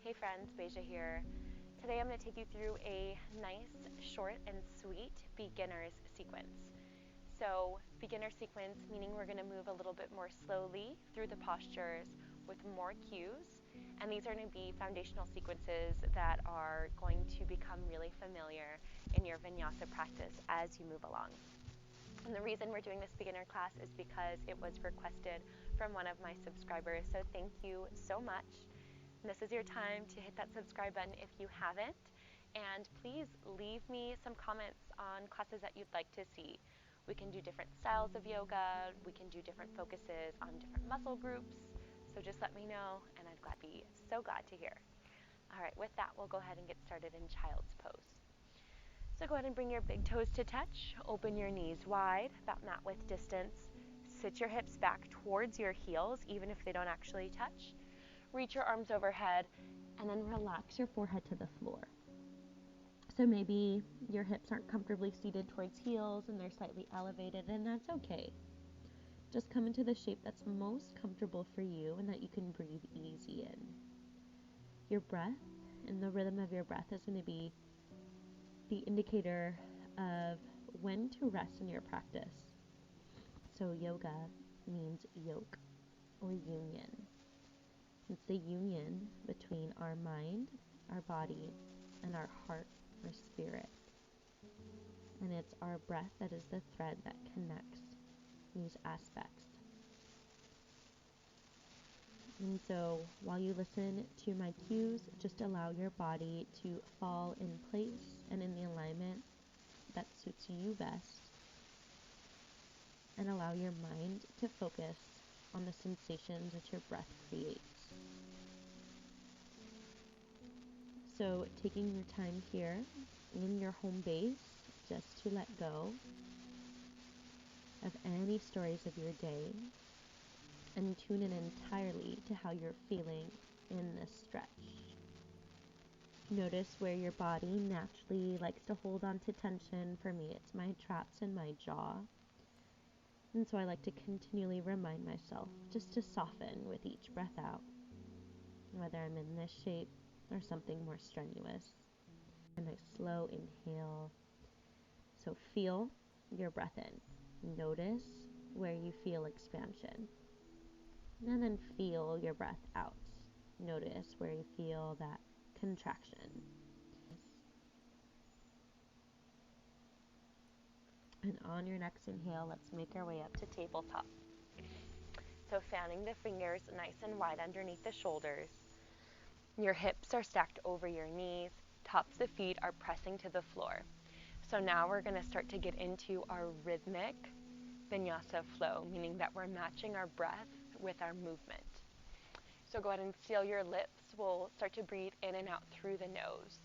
Hey friends, Beija here. Today I'm going to take you through a nice, short, and sweet beginner's sequence. So, beginner sequence meaning we're going to move a little bit more slowly through the postures with more cues, and these are going to be foundational sequences that are going to become really familiar in your vinyasa practice as you move along. And the reason we're doing this beginner class is because it was requested from one of my subscribers, so thank you so much. This is your time to hit that subscribe button if you haven't, and please leave me some comments on classes that you'd like to see. We can do different styles of yoga, we can do different focuses on different muscle groups, so just let me know and I'd be so glad to hear. Alright, with that we'll go ahead and get started in child's pose. So go ahead and bring your big toes to touch, open your knees wide, about mat width distance, sit your hips back towards your heels even if they don't actually touch. Reach your arms overhead, and then relax your forehead to the floor. So maybe your hips aren't comfortably seated towards heels and they're slightly elevated, and that's okay. Just come into the shape that's most comfortable for you and that you can breathe easy in. Your breath and the rhythm of your breath is going to be the indicator of when to rest in your practice. So yoga means yoke or union. It's the union between our mind, our body, and our heart, our spirit. And it's our breath that is the thread that connects these aspects. And so while you listen to my cues, just allow your body to fall in place and in the alignment that suits you best. And allow your mind to focus on the sensations that your breath creates. So taking your time here in your home base just to let go of any stories of your day and tune in entirely to how you're feeling in this stretch. Notice where your body naturally likes to hold on to tension. For me, it's my traps and my jaw. And so I like to continually remind myself just to soften with each breath out, whether I'm in this shape or something more strenuous. A nice slow inhale. So feel your breath in. Notice where you feel expansion. And then feel your breath out. Notice where you feel that contraction. And on your next inhale, let's make our way up to tabletop. So fanning the fingers nice and wide underneath the shoulders. Your hips are stacked over your knees, tops of feet are pressing to the floor. So now we're going to start to get into our rhythmic vinyasa flow, meaning that we're matching our breath with our movement. So go ahead and seal your lips. We'll start to breathe in and out through the nose.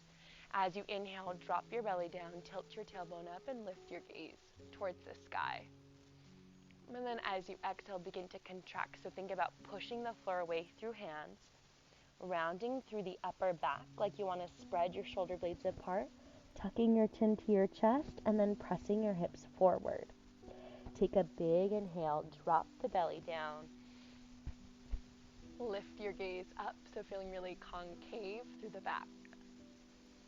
As you inhale, drop your belly down, tilt your tailbone up, and lift your gaze towards the sky. And then as you exhale, begin to contract. So think about pushing the floor away through hands, rounding through the upper back like you want to spread your shoulder blades apart, tucking your chin to your chest, and then pressing your hips forward. Take a big inhale, drop the belly down, lift your gaze up, so feeling really concave through the back.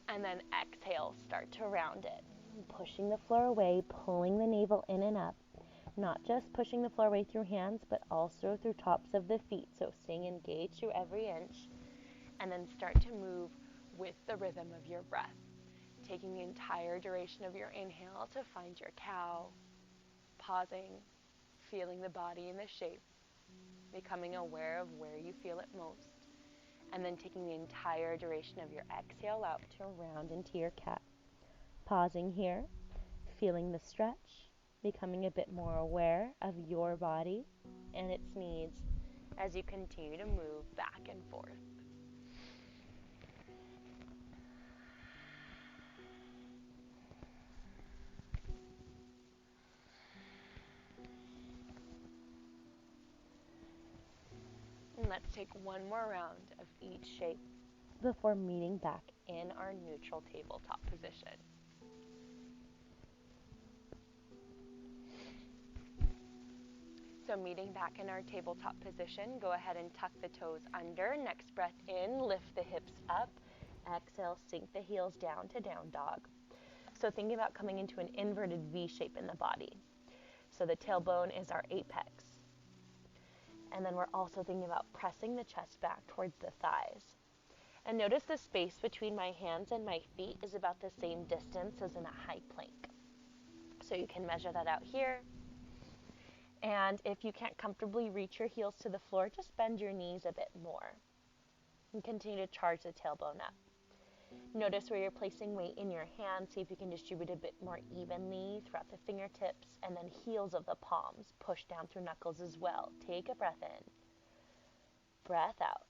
And then exhale, start to round it, pushing the floor away, pulling the navel in and up, not just pushing the floor away through hands, but also through tops of the feet, so staying engaged through every inch. And then start to move with the rhythm of your breath, taking the entire duration of your inhale to find your cow, pausing, feeling the body in the shape, becoming aware of where you feel it most, and then taking the entire duration of your exhale out to round into your cat. Pausing here, feeling the stretch, becoming a bit more aware of your body and its needs as you continue to move back and forth. And let's take one more round of each shape before meeting back in our neutral tabletop position. So So meeting back in our tabletop position, go ahead and tuck the toes under. Next breath in, lift the hips up. Exhale, sink the heels down to down dog. So thinking about coming into an inverted V shape in the body. So the tailbone is our apex. And then we're also thinking about pressing the chest back towards the thighs. And notice the space between my hands and my feet is about the same distance as in a high plank. So you can measure that out here. And if you can't comfortably reach your heels to the floor, just bend your knees a bit more. And continue to charge the tailbone up. Notice where you're placing weight in your hands. See if you can distribute a bit more evenly throughout the fingertips, and then heels of the palms. Push down through knuckles as well. Take a breath in. Breath out.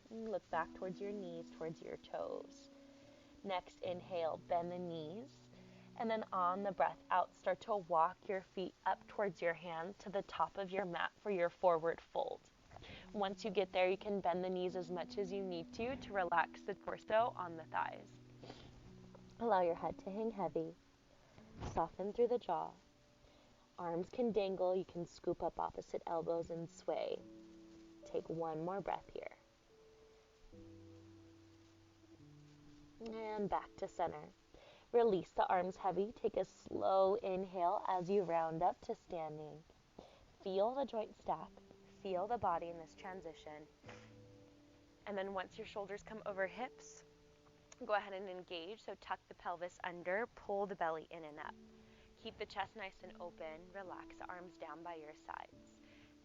Look back towards your knees, towards your toes. Next, inhale, bend the knees. And then on the breath out, start to walk your feet up towards your hands to the top of your mat for your forward fold. Once you get there, you can bend the knees as much as you need to relax the torso on the thighs. Allow your head to hang heavy. Soften through the jaw. Arms can dangle. You can scoop up opposite elbows and sway. Take one more breath here. And back to center. Release the arms heavy. Take a slow inhale as you round up to standing. Feel the joint stack. Feel the body in this transition. And then once your shoulders come over hips, go ahead and engage. So tuck the pelvis under, pull the belly in and up. Keep the chest nice and open. Relax the arms down by your sides.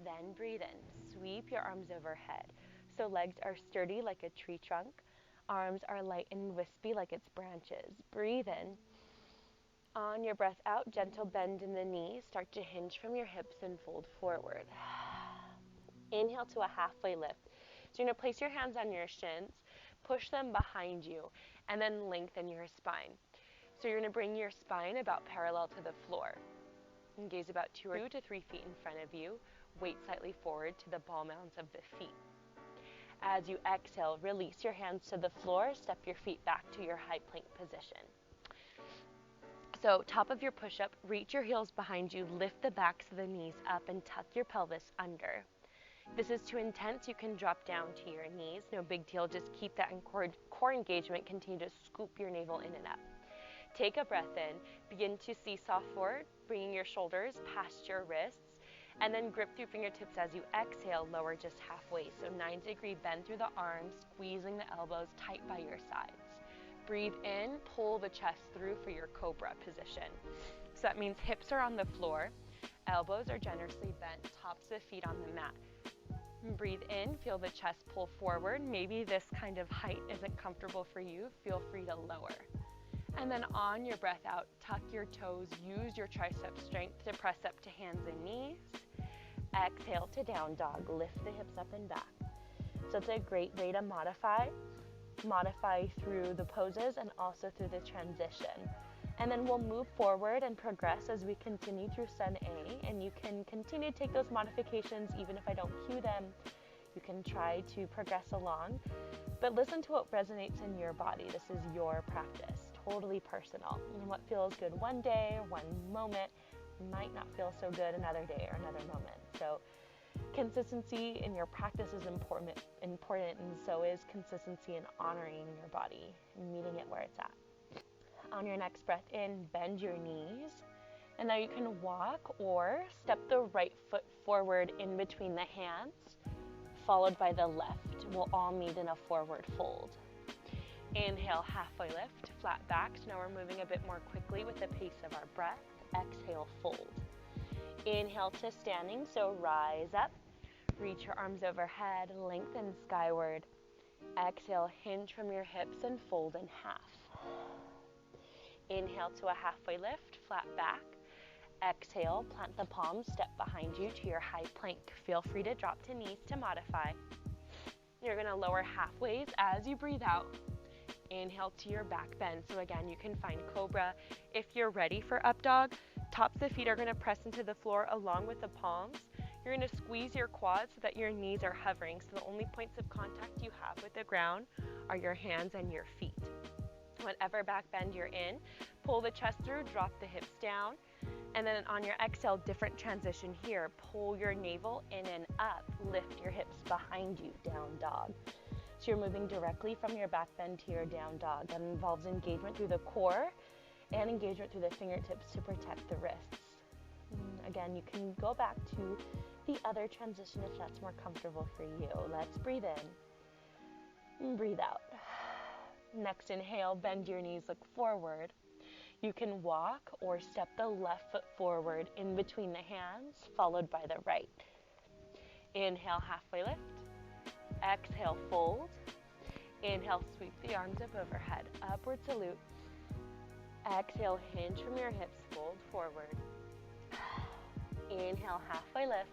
Then breathe in. Sweep your arms overhead. So legs are sturdy like a tree trunk. Arms are light and wispy like its branches. Breathe in. On your breath out, gentle bend in the knees. Start to hinge from your hips and fold forward. Inhale to a halfway lift. So you're going to place your hands on your shins, push them behind you, and then lengthen your spine. So you're going to bring your spine about parallel to the floor. And gaze about 2 to 3 feet in front of you. Weight slightly forward to the ball mounds of the feet. As you exhale, release your hands to the floor. Step your feet back to your high plank position. So top of your push-up, reach your heels behind you, lift the backs of the knees up, and tuck your pelvis under. If this is too intense, you can drop down to your knees. No big deal. Just keep that in core engagement. Continue to scoop your navel in and up. Take a breath in. Begin to seesaw forward, bringing your shoulders past your wrists. And then grip through fingertips as you exhale, lower just halfway. So 90-degree bend through the arms, squeezing the elbows tight by your sides. Breathe in, pull the chest through for your cobra position. So that means hips are on the floor, elbows are generously bent, tops of the feet on the mat. Breathe in, feel the chest pull forward. Maybe this kind of height isn't comfortable for you. Feel free to lower. And then on your breath out, tuck your toes. Use your tricep strength to press up to hands and knees. Exhale to down dog. Lift the hips up and back. So it's a great way to modify through the poses and also through the transition. And then we'll move forward and progress as we continue through Sun A, and you can continue to take those modifications even if I don't cue them. You can try to progress along, but listen to what resonates in your body. This is your practice, totally personal. And what feels good one day or one moment might not feel so good another day or another moment. So consistency in your practice is important, and so is consistency in honoring your body and meeting it where it's at. On your next breath in, bend your knees. And now you can walk or step the right foot forward in between the hands, followed by the left. We'll all meet in a forward fold. Inhale, halfway lift, flat back. So now we're moving a bit more quickly with the pace of our breath. Exhale, fold. Inhale to standing, so rise up. Reach your arms overhead, lengthen skyward. Exhale, hinge from your hips and fold in half. Inhale to a halfway lift, flat back. Exhale, plant the palms, step behind you to your high plank. Feel free to drop to knees to modify. You're going to lower halfways as you breathe out. Inhale to your back bend. So again, you can find cobra. If you're ready for up dog, tops of the feet are going to press into the floor along with the palms. You're going to squeeze your quads so that your knees are hovering. So the only points of contact you have with the ground are your hands and your feet. Whatever back bend you're in, pull the chest through, drop the hips down, And then on your exhale, different transition here. Pull your navel in and up. Lift your hips behind you, down dog. So you're moving directly from your back bend to your down dog. That involves engagement through the core and engagement through the fingertips to protect the wrists. Again, you can go back to the other transition if that's more comfortable for you. Let's breathe in and breathe out. Next inhale, bend your knees, look forward. You can walk or step the left foot forward in between the hands, followed by the right. Inhale, halfway lift. Exhale, fold. Inhale, sweep the arms up overhead, upward salute. Exhale, hinge from your hips, fold forward. Inhale, halfway lift.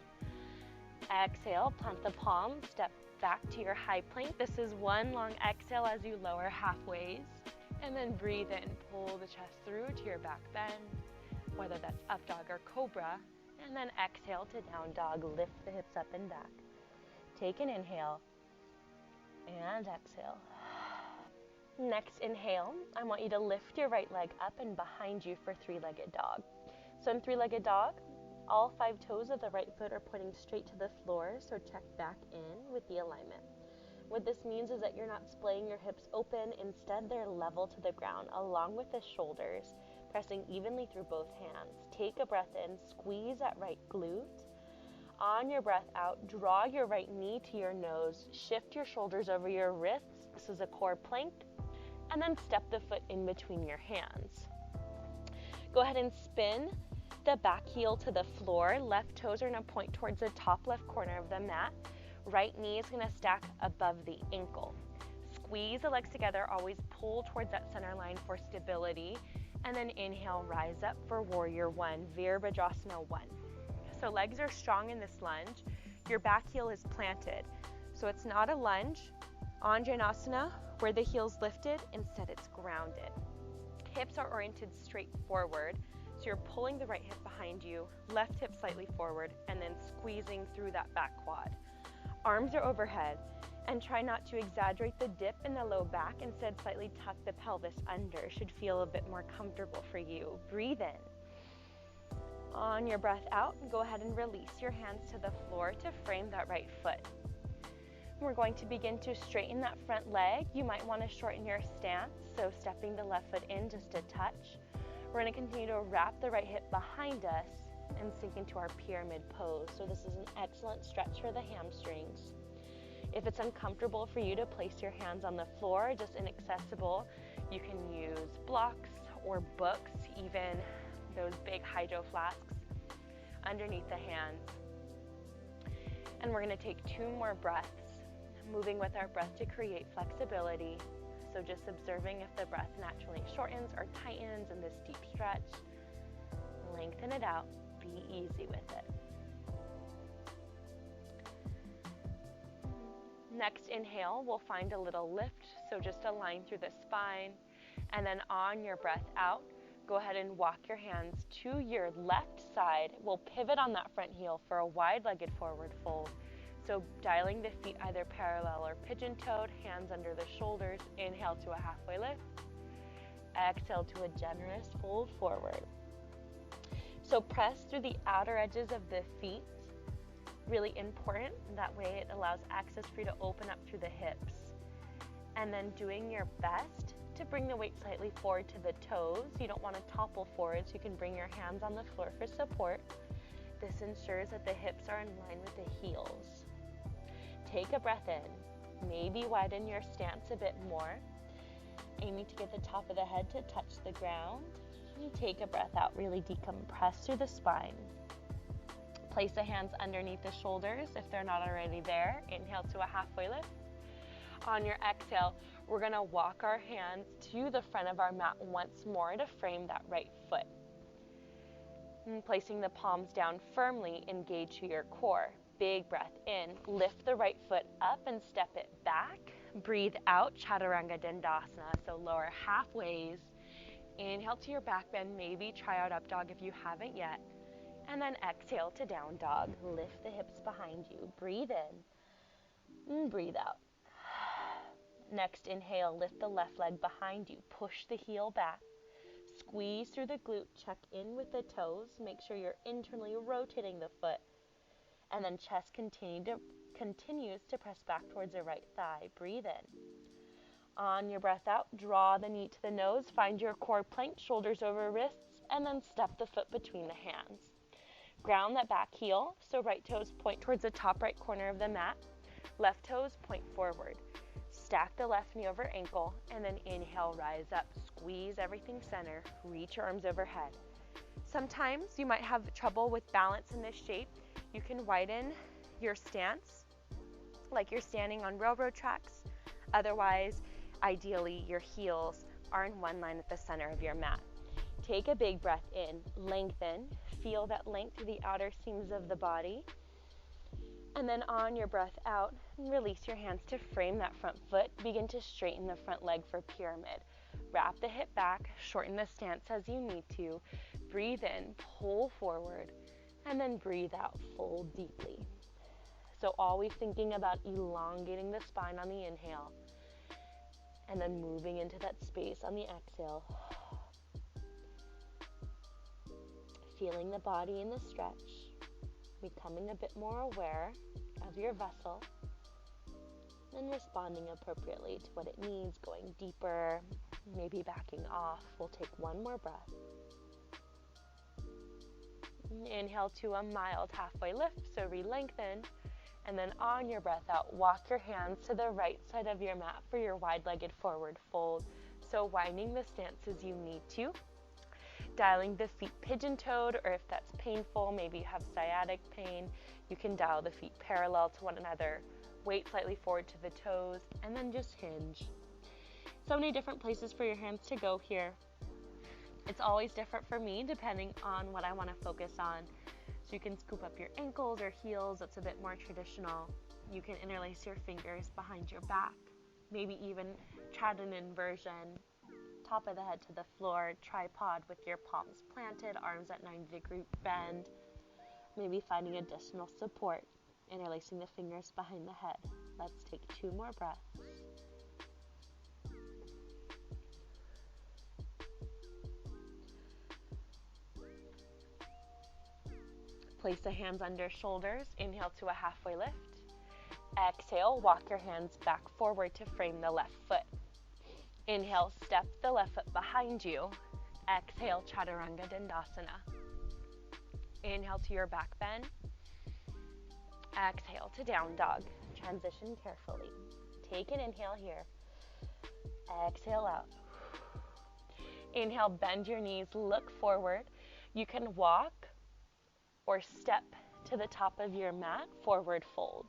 Exhale, plant the palms, step back to your high plank. This is one long exhale as you lower halfways. And then breathe in, pull the chest through to your back bend, whether that's up dog or cobra. And then exhale to down dog, lift the hips up and back. Take an inhale and exhale. Next inhale, I want you to lift your right leg up and behind you for three-legged dog. So in three-legged dog, all 5 toes of the right foot are pointing straight to the floor, so check back in with the alignment. What this means is that you're not splaying your hips open. Instead, they're level to the ground, along with the shoulders, pressing evenly through both hands. Take a breath in, squeeze that right glute. On your breath out, draw your right knee to your nose, shift your shoulders over your wrists. This is a core plank. And then step the foot in between your hands. Go ahead and spin the back heel to the floor. Left toes are going to point towards the top left corner of the mat. Right knee is going to stack above the ankle. Squeeze the legs together, always pull towards that center line for stability. And then inhale, rise up for warrior one, Virabhadrasana 1. So legs are strong in this lunge. Your back heel is planted. So it's not a lunge. Anjaneyasana, where the heel's lifted, instead it's grounded. Hips are oriented straight forward. So you're pulling the right hip behind you, left hip slightly forward, and then squeezing through that back quad. Arms are overhead, and try not to exaggerate the dip in the low back. Instead, slightly tuck the pelvis under. Should feel a bit more comfortable for you. Breathe in. On your breath out, go ahead and release your hands to the floor to frame that right foot. We're going to begin to straighten that front leg. You might want to shorten your stance, so stepping the left foot in just a touch. We're going to continue to wrap the right hip behind us and sink into our pyramid pose. So this is an excellent stretch for the hamstrings. If it's uncomfortable for you to place your hands on the floor, just inaccessible, you can use blocks or books, even those big hydro flasks underneath the hands. And we're going to take 2 more breaths, moving with our breath to create flexibility. So just observing if the breath naturally shortens or tightens in this deep stretch. Lengthen it out. Be easy with it. Next inhale, we'll find a little lift. So just a line through the spine. And then on your breath out, go ahead and walk your hands to your left side. We'll pivot on that front heel for a wide-legged forward fold. So dialing the feet either parallel or pigeon-toed, hands under the shoulders. Inhale to a halfway lift. Exhale to a generous fold forward. So press through the outer edges of the feet. Really important. That way it allows access for you to open up through the hips. And then doing your best to bring the weight slightly forward to the toes. You don't want to topple forward, so you can bring your hands on the floor for support. This ensures that the hips are in line with the heels. Take a breath in. Maybe widen your stance a bit more, aiming to get the top of the head to touch the ground. And take a breath out, really decompress through the spine. Place the hands underneath the shoulders if they're not already there. Inhale to a halfway lift. On your exhale, we're going to walk our hands to the front of our mat once more to frame that right foot. And placing the palms down firmly, engage to your core. Big breath in, lift the right foot up and step it back. Breathe out, Chaturanga Dandasana, so lower halfways. Inhale to your back bend, maybe try out up dog if you haven't yet. And then exhale to down dog. Lift the hips behind you. Breathe in and breathe out. Next inhale, lift the left leg behind you. Push the heel back. Squeeze through the glute, check in with the toes, make sure you're internally rotating the foot, and then chest continues to press back towards the right thigh. Breathe in. On your breath out, draw the knee to the nose, find your core plank, shoulders over wrists, and then step the foot between the hands. Ground that back heel, so right toes point towards the top right corner of the mat, left toes point forward. Stack the left knee over ankle, and then inhale, rise up. Squeeze everything center, reach your arms overhead. Sometimes you might have trouble with balance in this shape. You can widen your stance like you're standing on railroad tracks. Otherwise, ideally, your heels are in one line at the center of your mat. Take a big breath in, lengthen, feel that length through the outer seams of the body. And then on your breath out, release your hands to frame that front foot. Begin to straighten the front leg for pyramid. Wrap the hip back, shorten the stance as you need to. Breathe in, pull forward, and then breathe out, fold deeply. So always thinking about elongating the spine on the inhale, and then moving into that space on the exhale. Feeling the body in the stretch, becoming a bit more aware of your vessel, and responding appropriately to what it needs, going deeper, maybe backing off. We'll take one more breath. Inhale to a mild halfway lift, so re-lengthen. And then on your breath out, walk your hands to the right side of your mat for your wide-legged forward fold. So winding the stance as you need to. Dialing the feet pigeon-toed, or if that's painful, maybe you have sciatic pain, you can dial the feet parallel to one another. Weight slightly forward to the toes, and then just hinge. So many different places for your hands to go here. It's always different for me depending on what I want to focus on. So you can scoop up your ankles or heels, that's a bit more traditional. You can interlace your fingers behind your back, maybe even try an inversion, top of the head to the floor, tripod with your palms planted, arms at 90-degree bend, maybe finding additional support, interlacing the fingers behind the head. Let's take 2 more breaths. Place the hands under shoulders. Inhale to a halfway lift. Exhale, walk your hands back forward to frame the left foot. Inhale, step the left foot behind you. Exhale, Chaturanga Dandasana. Inhale to your back bend. Exhale to down dog. Transition carefully. Take an inhale here. Exhale out. Inhale, bend your knees, look forward. You can walk or step to the top of your mat, forward fold.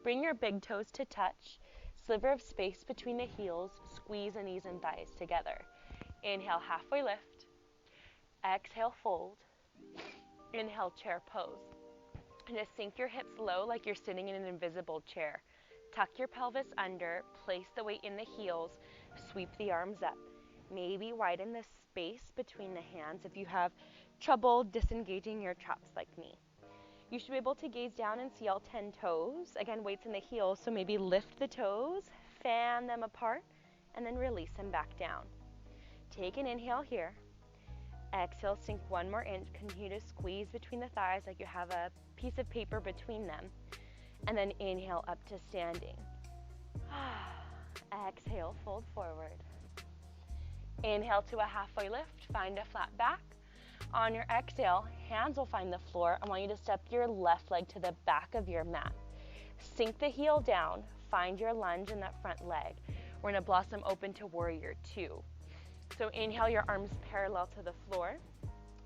Bring your big toes to touch, sliver of space between the heels, squeeze the knees and thighs together. Inhale, halfway lift. Exhale, fold. Inhale, chair pose. And just sink your hips low like you're sitting in an invisible chair. Tuck your pelvis under, place the weight in the heels, sweep the arms up. Maybe widen the space between the hands if you have trouble disengaging your traps like me. You should be able to gaze down and see all 10 toes. Again, weights in the heels, so maybe lift the toes, fan them apart, and then release them back down. Take an inhale here. Exhale, sink 1 more inch. Continue to squeeze between the thighs like you have a piece of paper between them. And then inhale up to standing. Exhale, fold forward. Inhale to a halfway lift. Find a flat back. On your exhale, hands will find the floor. I want you to step your left leg to the back of your mat. Sink the heel down. Find your lunge in that front leg. We're going to blossom open to warrior 2. So inhale, your arms parallel to the floor.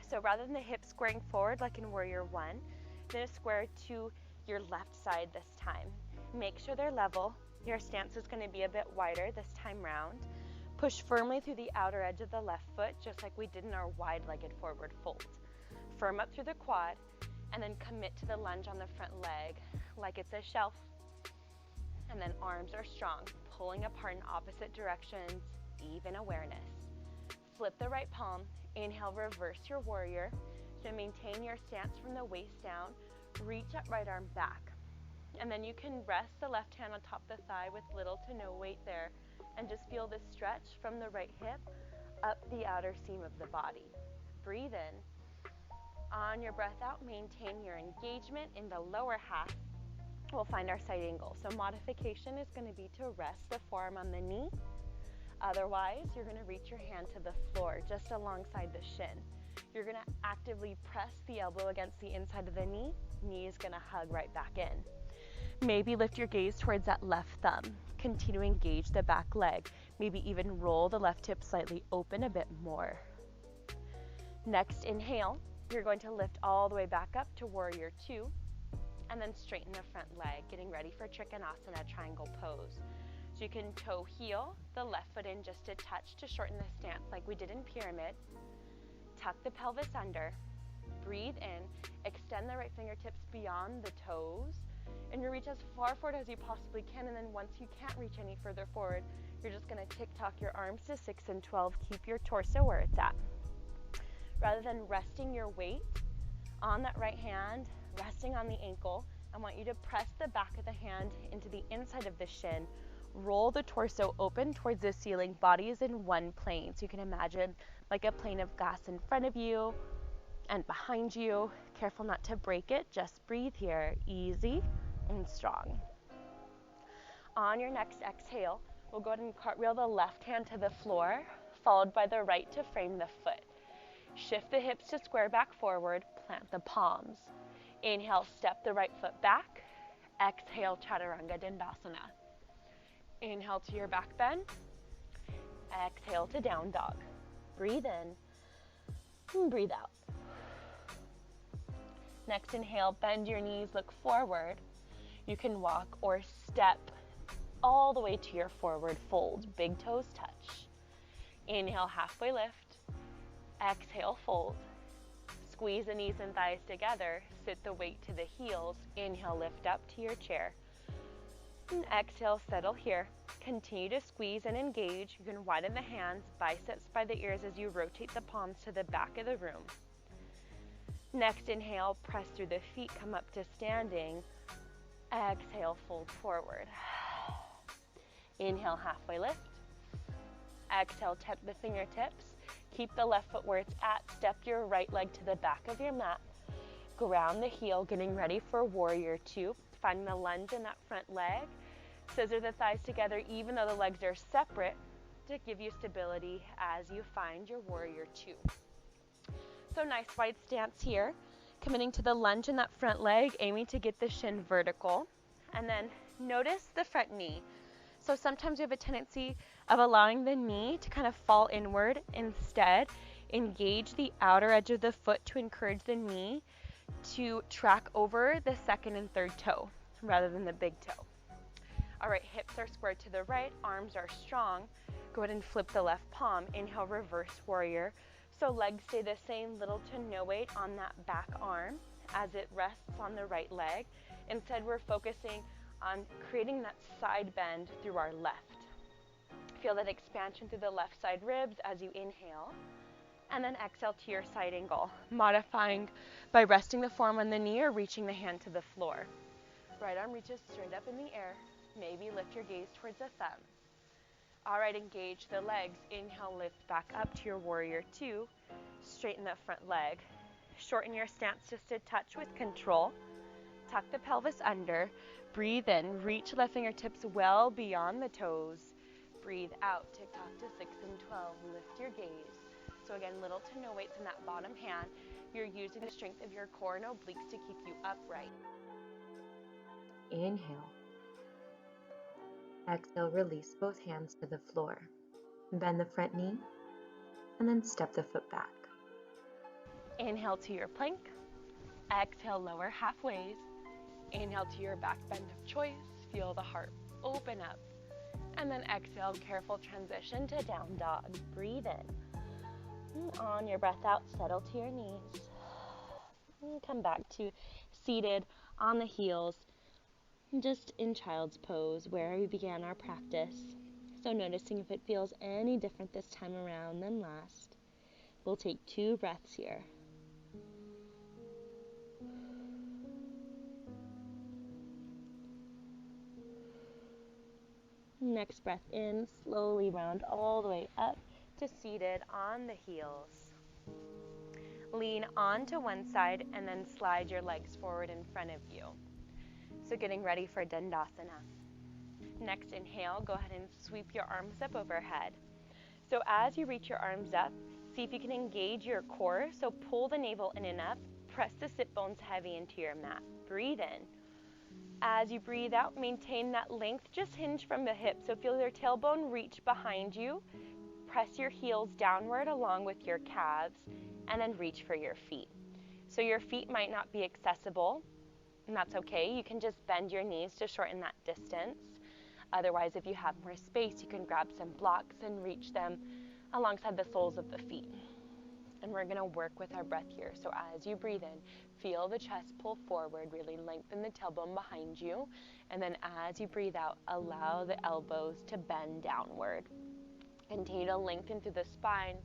So rather than the hips squaring forward like in warrior 1, you're going to square to your left side this time. Make sure they're level. Your stance is going to be a bit wider this time round. Push firmly through the outer edge of the left foot, just like we did in our wide-legged forward fold. Firm up through the quad, and then commit to the lunge on the front leg like it's a shelf. And then arms are strong, pulling apart in opposite directions, even awareness. Flip the right palm. Inhale, reverse your warrior. So maintain your stance from the waist down. Reach that right arm back. And then you can rest the left hand on top of the thigh with little to no weight there. And just feel the stretch from the right hip up the outer seam of the body. Breathe in. On your breath out, maintain your engagement in the lower half. We'll find our side angle. So modification is going to be to rest the forearm on the knee. Otherwise, you're going to reach your hand to the floor just alongside the shin. You're going to actively press the elbow against the inside of the knee. Knee is going to hug right back in. Maybe lift your gaze towards that left thumb. Continue to engage the back leg. Maybe even roll the left hip slightly open a bit more. Next, inhale. You're going to lift all the way back up to warrior two, and then straighten the front leg, getting ready for Trikonasana, triangle pose. So you can toe heel the left foot in just a touch to shorten the stance like we did in pyramid. Tuck the pelvis under, breathe in, extend the right fingertips beyond the toes, and you reach as far forward as you possibly can, and then once you can't reach any further forward, you're just going to tick-tock your arms to 6 and 12. Keep your torso where it's at. Rather than resting your weight on that right hand, resting on the ankle, I want you to press the back of the hand into the inside of the shin. Roll the torso open towards the ceiling. Body is in one plane. So you can imagine like a plane of glass in front of you and behind you. Careful not to break it. Just breathe here. Easy and strong. On your next exhale, we'll go ahead and cartwheel the left hand to the floor, followed by the right to frame the foot. Shift the hips to square back forward, plant the palms. Inhale, step the right foot back. Exhale, Chaturanga Dandasana. Inhale to your back bend. Exhale to down dog. Breathe in and breathe out. Next, inhale, bend your knees, look forward. You can walk or step all the way to your forward fold. Big toes touch. Inhale, halfway lift. Exhale, fold. Squeeze the knees and thighs together. Sit the weight to the heels. Inhale, lift up to your chair. And exhale, settle here. Continue to squeeze and engage. You can widen the hands, biceps by the ears as you rotate the palms to the back of the room. Next, inhale, press through the feet, come up to standing. Exhale, fold forward. Inhale, halfway lift. Exhale, tap the fingertips. Keep the left foot where it's at. Step your right leg to the back of your mat. Ground the heel, getting ready for warrior two. Finding the lunge in that front leg. Scissor the thighs together even though the legs are separate to give you stability as you find your warrior two. So nice wide stance here. Committing to the lunge in that front leg, aiming to get the shin vertical. And then notice the front knee. So sometimes we have a tendency of allowing the knee to kind of fall inward. Instead, engage the outer edge of the foot to encourage the knee to track over the second and third toe rather than the big toe. All right, hips are squared to the right, arms are strong. Go ahead and flip the left palm. Inhale, reverse warrior. So legs stay the same, little to no weight on that back arm as it rests on the right leg. Instead, we're focusing on creating that side bend through our left. Feel that expansion through the left side ribs as you inhale. And then exhale to your side angle, modifying by resting the forearm on the knee or reaching the hand to the floor. Right arm reaches straight up in the air. Maybe lift your gaze towards the thumb. All right, engage the legs. Inhale, lift back up to your warrior two. Straighten that front leg. Shorten your stance just a touch with control. Tuck the pelvis under. Breathe in. Reach left fingertips well beyond the toes. Breathe out. Tick-tock to 6 and 12. Lift your gaze. So again, little to no weights in that bottom hand. You're using the strength of your core and obliques to keep you upright. Inhale. Exhale, release both hands to the floor. Bend the front knee, and then step the foot back. Inhale to your plank. Exhale, lower halfways. Inhale to your back bend of choice. Feel the heart open up. And then exhale, careful transition to down dog. Breathe in. And on your breath out, settle to your knees. And come back to seated on the heels, just in child's pose where we began our practice. So noticing if it feels any different this time around than last. We'll take 2 breaths here. Next breath in, slowly round all the way up to seated on the heels. Lean onto one side and then slide your legs forward in front of you. So getting ready for Dandasana. Next, inhale, go ahead and sweep your arms up overhead. So as you reach your arms up, see if you can engage your core. So pull the navel in and up, press the sit bones heavy into your mat. Breathe in. As you breathe out, maintain that length, just hinge from the hip. So feel your tailbone reach behind you. Press your heels downward along with your calves, and then reach for your feet. So your feet might not be accessible, and that's okay. You can just bend your knees to shorten that distance. Otherwise, if you have more space, you can grab some blocks and reach them alongside the soles of the feet. And we're going to work with our breath here. So as you breathe in, feel the chest pull forward, really lengthen the tailbone behind you. And then as you breathe out, allow the elbows to bend downward. Continue to lengthen through the spine.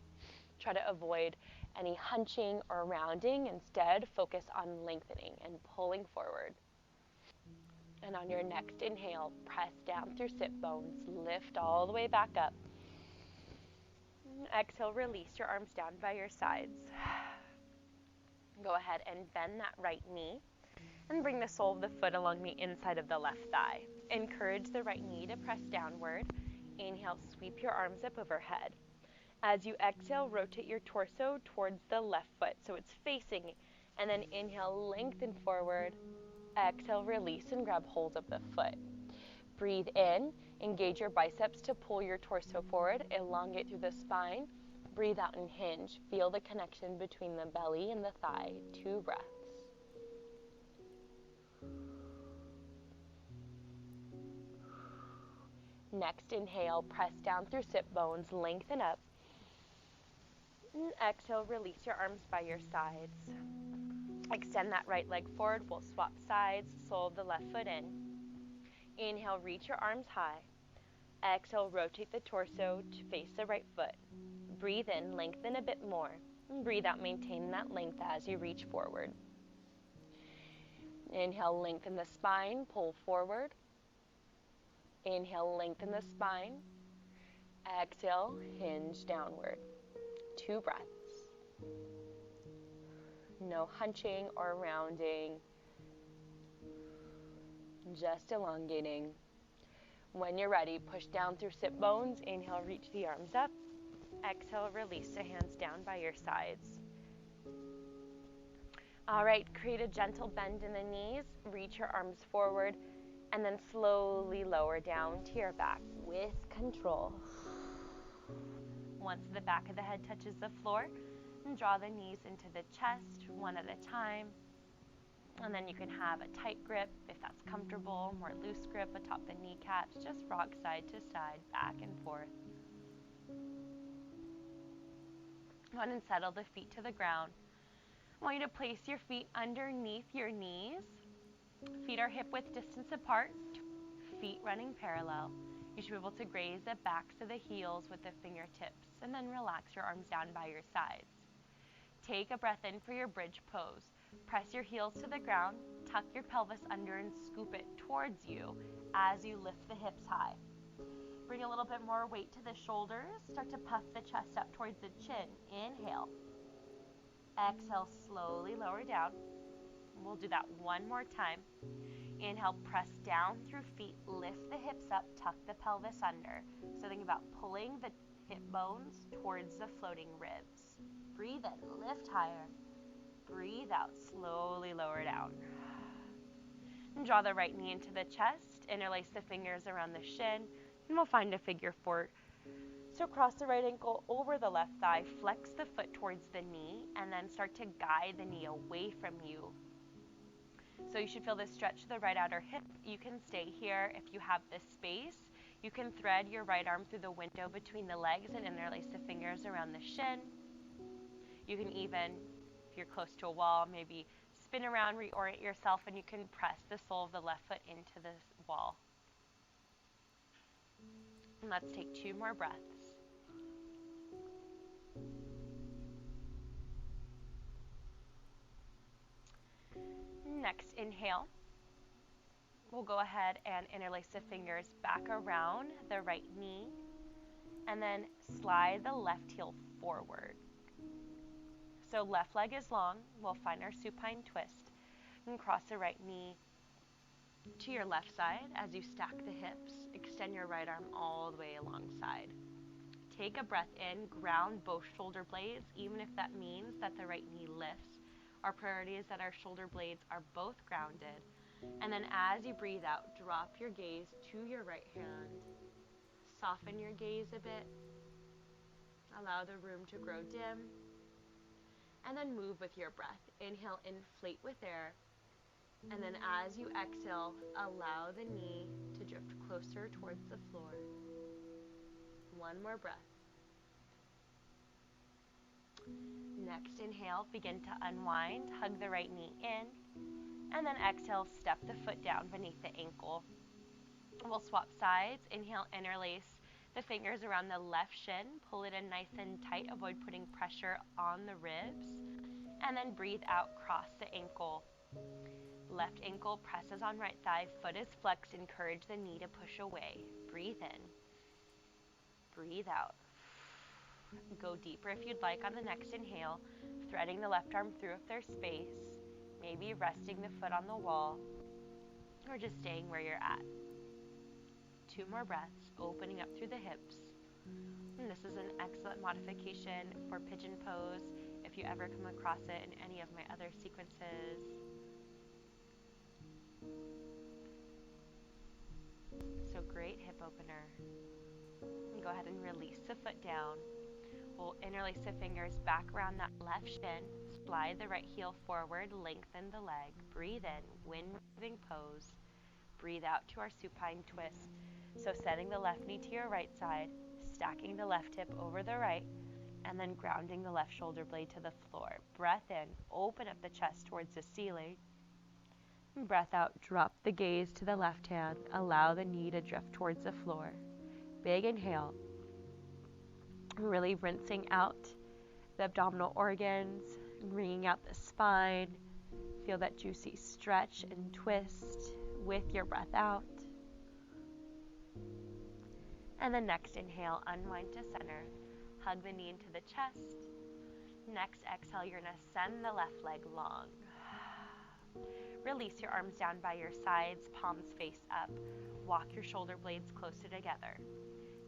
Try to avoid any hunching or rounding. Instead, focus on lengthening and pulling forward. And on your next inhale, press down through sit bones. Lift all the way back up. Exhale, release your arms down by your sides. Go ahead and bend that right knee and bring the sole of the foot along the inside of the left thigh. Encourage the right knee to press downward. Inhale, sweep your arms up overhead. As you exhale, rotate your torso towards the left foot so it's facing, and then inhale, lengthen forward. Exhale, release and grab hold of the foot. Breathe in, engage your biceps to pull your torso forward, elongate through the spine. Breathe out and hinge. Feel the connection between the belly and the thigh. 2 breaths. Next, inhale, press down through sit bones, lengthen up. And exhale, release your arms by your sides. Extend that right leg forward. We'll swap sides, sole of the left foot in. Inhale, reach your arms high. Exhale, rotate the torso to face the right foot. Breathe in, lengthen a bit more. And breathe out, maintain that length as you reach forward. Inhale, lengthen the spine, pull forward. Inhale, lengthen the spine. Exhale, hinge downward. 2 breaths. No hunching or rounding. Just elongating. When you're ready, push down through sit bones. Inhale, reach the arms up. Exhale, release the hands down by your sides. All right, create a gentle bend in the knees. Reach your arms forward, and then slowly lower down to your back with control. Once the back of the head touches the floor, and draw the knees into the chest one at a time. And then you can have a tight grip if that's comfortable, more loose grip atop the kneecaps. Just rock side to side, back and forth. Go ahead and settle the feet to the ground. I want you to place your feet underneath your knees. Feet are hip width distance apart, feet running parallel. You should be able to graze the backs of the heels with the fingertips, and then relax your arms down by your sides. Take a breath in for your bridge pose. Press your heels to the ground, tuck your pelvis under and scoop it towards you as you lift the hips high. Bring a little bit more weight to the shoulders. Start to puff the chest up towards the chin. Inhale. Exhale, slowly lower down. We'll do that one more time. Inhale, press down through feet, lift the hips up, tuck the pelvis under. So think about pulling the hip bones towards the floating ribs. Breathe in, lift higher. Breathe out, slowly lower down. And draw the right knee into the chest, interlace the fingers around the shin, and we'll find a figure 4. So cross the right ankle over the left thigh, flex the foot towards the knee, and then start to guide the knee away from you. So you should feel this stretch to the right outer hip. You can stay here if you have the space. You can thread your right arm through the window between the legs and interlace the fingers around the shin. You can even, if you're close to a wall, maybe spin around, reorient yourself, and you can press the sole of the left foot into the wall. And let's take 2 more breaths. Next, inhale. We'll go ahead and interlace the fingers back around the right knee. And then slide the left heel forward. So left leg is long. We'll find our supine twist and cross the right knee to your left side as you stack the hips. Extend your right arm all the way alongside. Take a breath in, ground both shoulder blades, even if that means that the right knee lifts. Our priority is that our shoulder blades are both grounded. And then as you breathe out, drop your gaze to your right hand. Soften your gaze a bit. Allow the room to grow dim. And then move with your breath. Inhale, inflate with air. And then as you exhale, allow the knee to drift closer towards the floor. One more breath. Next, inhale, begin to unwind, hug the right knee in, and then exhale, step the foot down beneath the ankle. We'll swap sides. Inhale, interlace the fingers around the left shin, pull it in nice and tight, avoid putting pressure on the ribs, and then breathe out, cross the ankle. Left ankle presses on right thigh, foot is flexed, encourage the knee to push away. Breathe in, breathe out. Go deeper if you'd like on the next inhale, threading the left arm through if there's space, maybe resting the foot on the wall, or just staying where you're at. 2 more breaths, opening up through the hips. And this is an excellent modification for pigeon pose if you ever come across it in any of my other sequences. So great hip opener. And go ahead and release the foot down. We'll interlace the fingers back around that left shin, slide the right heel forward, lengthen the leg, breathe in, wind-moving pose, breathe out to our supine twist. So setting the left knee to your right side, stacking the left hip over the right, and then grounding the left shoulder blade to the floor. Breath in, open up the chest towards the ceiling. And breath out, drop the gaze to the left hand, allow the knee to drift towards the floor. Big inhale. Really rinsing out the abdominal organs, wringing out the spine. Feel that juicy stretch and twist with your breath out. And then next inhale, unwind to center. Hug the knee into the chest. Next exhale, you're going to send the left leg long. Release your arms down by your sides, palms face up. Walk your shoulder blades closer together.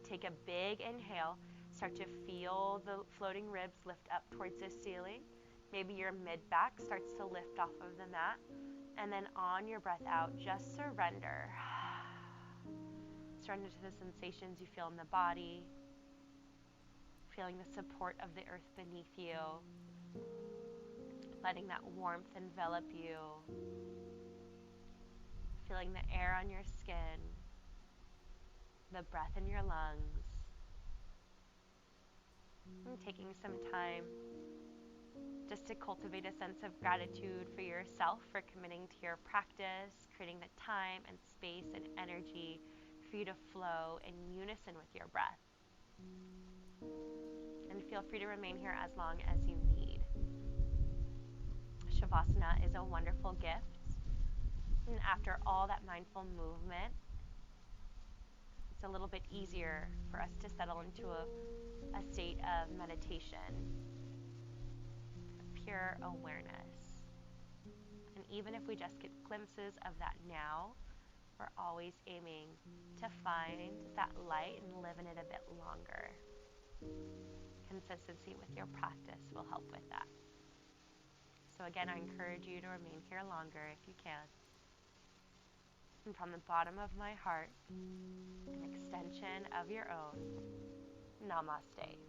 Take a big inhale. Start to feel the floating ribs lift up towards the ceiling. Maybe your mid-back starts to lift off of the mat. And then on your breath out, just surrender. Surrender to the sensations you feel in the body. Feeling the support of the earth beneath you. Letting that warmth envelop you. Feeling the air on your skin. The breath in your lungs. And taking some time just to cultivate a sense of gratitude for yourself for committing to your practice, creating the time and space and energy for you to flow in unison with your breath. And feel free to remain here as long as you need. Shavasana is a wonderful gift. And after all that mindful movement, it's a little bit easier for us to settle into a state of meditation, pure awareness. And even if we just get glimpses of that now, we're always aiming to find that light and live in it a bit longer. Consistency with your practice will help with that. So again, I encourage you to remain here longer if you can. And from the bottom of my heart, an extension of your own, Namaste.